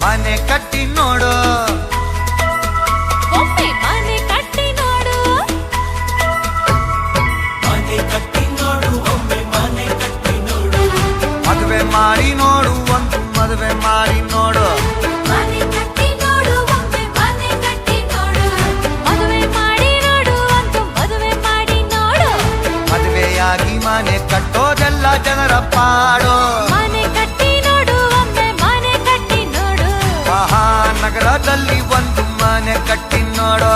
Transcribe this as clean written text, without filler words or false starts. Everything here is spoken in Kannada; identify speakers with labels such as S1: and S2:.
S1: ಮನೆ ಕಟ್ಟಿ ನೋಡು,
S2: ಒಮ್ಮೆ ಮನೆ ಕಟ್ಟಿ ನೋಡು,
S3: ಮನೆ ಕಟ್ಟಿ ನೋಡು, ಒಮ್ಮೆ ಮನೆ ಕಟ್ಟಿ ನೋಡು.
S1: ಮದುವೆ ಮಾಡಿ ನೋಡು, ಒಂದು ಮದುವೆ ಮಾಡಿ ನೋಡು.
S2: ಮನೆ ಕಟ್ಟಿ ನೋಡು, ಒಮ್ಮೆ ಮನೆ ಕಟ್ಟಿ ನೋಡು, ಮದುವೆ ಮಾಡಿ ನೋಡು, ಒಂದು ಮದುವೆ ಮಾಡಿ ನೋಡು.
S1: ಮದುವೆಯಾಗಿ ಮನೆ ಕಟ್ಟೋದೆಲ್ಲ ಜನರ ಪಾಡು.
S2: ಮನೆ ಕಟ್ಟಿ ನೋಡು, ಒಮ್ಮೆ ಮನೆ ಕಟ್ಟಿ ನೋಡು.
S1: ಮಹಾನಗರದಲ್ಲಿ ಒಂದು ಮನೆ ಕಟ್ಟಿ ನೋಡು.